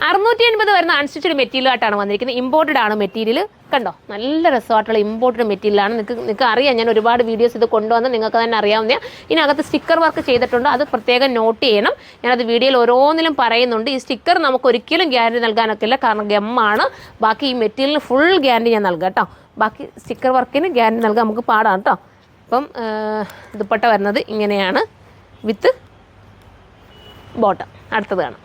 680 വരുന്ന അൺസ്റ്റിച്ചഡ് മെറ്റീരിയലായിട്ടാണ് വന്നിരിക്കുന്നത്. ഇമ്പോർട്ടഡ് ആണ് മെറ്റീരിയൽ. കണ്ടോ, നല്ല രസമായിട്ടുള്ള ഇമ്പോർട്ടഡ് മെറ്റീരിയലാണ്. നിങ്ങൾക്ക് അറിയാം, ഞാൻ ഒരുപാട് വീഡിയോസ് ഇത് കൊണ്ടുവന്ന് നിങ്ങൾക്ക് തന്നെ അറിയാവുന്ന. ഇതിനകത്ത് സ്റ്റിക്കർ വർക്ക് ചെയ്തിട്ടുണ്ട്, അത് പ്രത്യേകം നോട്ട് ചെയ്യണം. ഞാനത് വീഡിയോയിൽ ഓരോന്നിലും പറയുന്നുണ്ട്. ഈ സ്റ്റിക്കർ നമുക്ക് ഒരിക്കലും ഗ്യാരണ്ടി നൽകാനൊക്കില്ല, കാരണം ഗമ്മാണ്. ബാക്കി ഈ മെറ്റീരിയലിന് ഫുൾ ഗ്യാരണ്ടി ഞാൻ നൽകാം കേട്ടോ. ബാക്കി സ്റ്റിക്കർ വർക്കിന് ഗ്യാരണ്ടി നൽകാൻ നമുക്ക് പാടാണ് കേട്ടോ. അപ്പം ദുപ്പട്ട വരുന്നത് ഇങ്ങനെയാണ്, വിത്ത് ബോട്ടം. അടുത്തത് കാണാം.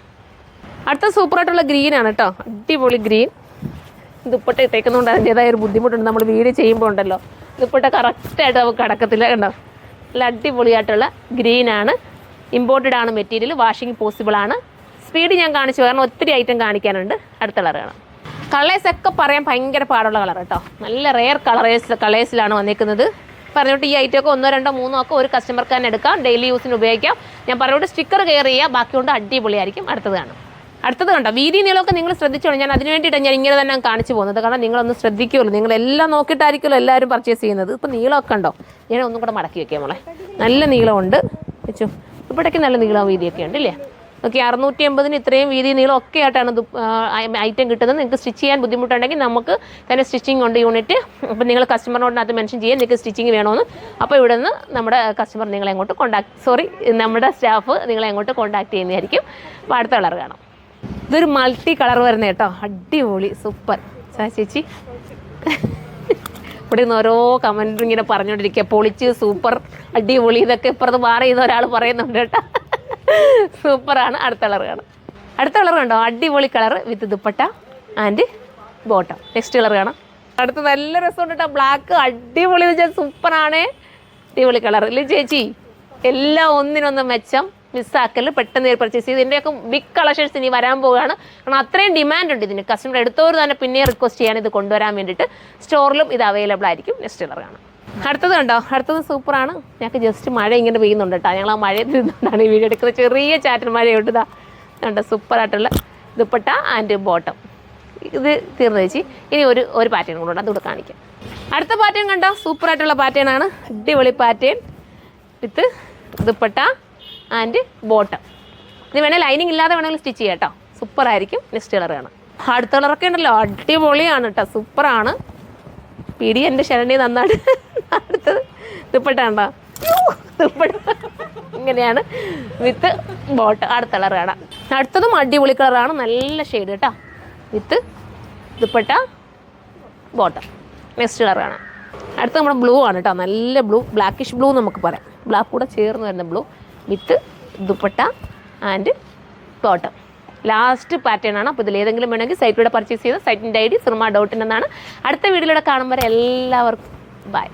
അടുത്ത സൂപ്പറായിട്ടുള്ള ഗ്രീനാണ് കേട്ടോ, അടിപൊളി ഗ്രീൻ. ദുപ്പട്ട ഇട്ടേക്കുന്നതുകൊണ്ട് അതിൻ്റേതായ ഒരു ബുദ്ധിമുട്ടുണ്ട്. നമ്മൾ വീഡിയോ ചെയ്യുമ്പോൾ ഉണ്ടല്ലോ, ദുപ്പട്ട കറക്റ്റായിട്ട് നമുക്ക് കിടക്കത്തില്ല. കണ്ടോ, നല്ല അടിപൊളിയായിട്ടുള്ള ഗ്രീനാണ്. ഇമ്പോർട്ടഡ് ആണ് മെറ്റീരിയൽ, വാഷിംഗ് പോസിബിൾ ആണ്. സ്പീഡ് ഞാൻ കാണിച്ചു, കാരണം ഒത്തിരി ഐറ്റം കാണിക്കാനുണ്ട്. അടുത്ത കളർ കാണാം. കളേഴ്സൊക്കെ പറയാൻ ഭയങ്കര പാടുള്ള കളർ കേട്ടോ, നല്ല റെയർ കളേഴ്സിലാണ് വന്നിരിക്കുന്നത്. പറഞ്ഞോട്ട് ഈ ഐറ്റമൊക്കെ 1, 2, 3 ഒക്കെ ഒരു കസ്റ്റമർക്ക് തന്നെ എടുക്കാം, ഡെയിലി യൂസിന് ഉപയോഗിക്കാം. ഞാൻ പറഞ്ഞോട്ട് സ്റ്റിക്കർ കെയർ ചെയ്യുക, ബാക്കി കൊണ്ട് അടിപൊളിയായിരിക്കും. അടുത്തത് കാണാം. അടുത്തത് കണ്ടോ, വീതി നീളമൊക്കെ നിങ്ങൾ ശ്രദ്ധിച്ചോളൂ. ഞാൻ അതിന് വേണ്ടിയിട്ടാണ് ഞാൻ ഇങ്ങനെ തന്നെ കാണിച്ചു പോകുന്നത്, കാരണം നിങ്ങളൊന്ന് ശ്രദ്ധിക്കുമല്ലോ. നിങ്ങളെല്ലാം നോക്കിയിട്ടായിരിക്കുമല്ലോ എല്ലാവരും പർച്ചേസ് ചെയ്യുന്നത്. ഇപ്പോൾ നീളമൊക്കെ ഉണ്ടോ, ഞാൻ ഒന്നും കൂടെ മടക്കി വെക്കാം മോളെ. നല്ല നീളമുണ്ട് വെച്ചു, ഇപ്പോഴേക്ക് നല്ല നീളവും വീതിയൊക്കെ ഉണ്ട് ഇല്ലേ. ഓക്കെ, 680 ഇത്രയും വീതി നീളം ഒക്കെ ആയിട്ടാണ് ഐറ്റം കിട്ടുന്നത്. നിങ്ങൾക്ക് സ്റ്റിച്ച് ചെയ്യാൻ ബുദ്ധിമുട്ടുണ്ടെങ്കിൽ നമുക്ക് തന്നെ സ്റ്റിച്ചിങ് ഉണ്ട് യൂണിറ്റ്. അപ്പോൾ നിങ്ങൾ കസ്റ്റമറിനോടനകത്ത് മെൻഷൻ ചെയ്യാൻ നിങ്ങൾക്ക് സ്റ്റിച്ചിങ് വേണമെന്ന്. അപ്പോൾ ഇവിടെ നിന്ന് നമ്മുടെ കസ്റ്റമർ നിങ്ങളെ നമ്മുടെ സ്റ്റാഫ് നിങ്ങളെ അങ്ങോട്ട് കോൺടാക്ട് ചെയ്യുന്നതായിരിക്കും. അപ്പോൾ അടുത്ത കളർ കാണാം. ഇതൊരു മൾട്ടി കളർ വരുന്നത് കേട്ടോ, അടിപൊളി സൂപ്പർ. ചേച്ചി ഇവിടെ നിന്ന് ഓരോ കമൻറ്റും ഇങ്ങനെ പറഞ്ഞുകൊണ്ടിരിക്കുക, പൊളിച്ച് സൂപ്പർ അടിപൊളി ഇതൊക്കെ ഇപ്പുറത്ത് മാറി ചെയ്ത ഒരാൾ പറയുന്നുണ്ട് കേട്ടോ. സൂപ്പറാണ്. അടുത്ത കളർ കാണാം. അടുത്ത കളർ കണ്ടോ, അടിപൊളി colour with dupatta and bottom. Next colour കാണാം. അടുത്ത നല്ല രസമുണ്ട് കേട്ടോ, ബ്ലാക്ക് അടിപൊളി എന്ന് വെച്ചാൽ സൂപ്പറാണേ, അടിപൊളി കളർ ഇല്ലേ ചേച്ചി. എല്ലാം ഒന്നിനൊന്ന് മെച്ചം, മിസ്സാക്കൽ, പെട്ടെന്ന് പർച്ചേസ് ചെയ്ത്. ഇതിൻ്റെയൊക്കെ ബിഗ് കളക്ഷൻസ് ഇനി വരാൻ പോവുകയാണ്, കാരണം അത്രയും ഡിമാൻഡ് ഉണ്ട് ഇതിന്. കസ്റ്റമർ എടുത്തവർ തന്നെ പിന്നെ റിക്വസ്റ്റ് ചെയ്യാൻ ഇത് കൊണ്ടുവരാൻ വേണ്ടിയിട്ട്. സ്റ്റോറിലും ഇത് അവൈലബിൾ ആയിരിക്കും. നെക്സ്റ്റ് കളർ കാണാം. അടുത്തത് കണ്ടോ, അടുത്തത് സൂപ്പറാണ്. ഞങ്ങൾക്ക് ജസ്റ്റ് മഴ ഇങ്ങനെ പെയ്യുന്നുണ്ട് കേട്ടോ, ഞങ്ങൾ ആ മഴയിൽ നിന്നുകൊണ്ടാണ് ഈ വീഡിയോ എടുക്കുന്നത്. ചെറിയ ചാറ്റൽ മഴയുണ്ട്. ഇതാ കണ്ടോ, സൂപ്പറായിട്ടുള്ള ദുപ്പട്ട ആൻഡ് ബോട്ടം. ഇത് തീർന്നു ചേച്ചി. ഇനി ഒരു പാറ്റേൺ കൊണ്ടുണ്ട്, അതുകൂടെ കാണിക്കാം. അടുത്ത പാറ്റേൺ കണ്ടോ, സൂപ്പറായിട്ടുള്ള പാറ്റേൺ ആണ്, അടിപൊളി pattern with dupatta and bottom. ഇത് വേണേൽ ലൈനിങ് ഇല്ലാതെ വേണമെങ്കിൽ സ്റ്റിച്ച് ചെയ്യാം കേട്ടോ, സൂപ്പറായിരിക്കും. നെക്സ്റ്റ് കളർ കാണാം. അടുത്ത കളറൊക്കെ ഉണ്ടല്ലോ, അടിപൊളിയാണ് കേട്ടോ, സൂപ്പറാണ്. പിടി എൻ്റെ ശരണി നന്നായിട്ട്. അടുത്തത് ദുപ്പട്ട ഉണ്ടോ, ദുപ്പട്ട ഇങ്ങനെയാണ് വിത്ത് ബോട്ടം. അടുത്ത കളർ കാണാം. അടുത്തതും അടിപൊളി കളറാണ്, നല്ല ഷെയ്ഡ് കേട്ടോ, വിത്ത് ദുപ്പട്ട ബോട്ടം. നെക്സ്റ്റ് കളർ കാണാം. അടുത്ത നമ്മുടെ ബ്ലൂ ആണ് കേട്ടോ, നല്ല ബ്ലൂ, ബ്ലാക്കിഷ് ബ്ലൂ നമുക്ക് പറയാം. ബ്ലാക്ക് കൂടെ ചേർന്ന് വരുന്ന blue with dupatta and bottom. Last pattern ആണ്. അപ്പോൾ ഇതിലേതെങ്കിലും വേണമെങ്കിൽ സൈറ്റിലൂടെ പർച്ചേസ് ചെയ്ത് സൈറ്റിൻ്റെ ID surma.in എന്നാണ്. അടുത്ത വീഡിയോയിലൂടെ കാണുമ്പോൾ എല്ലാവർക്കും ബൈ.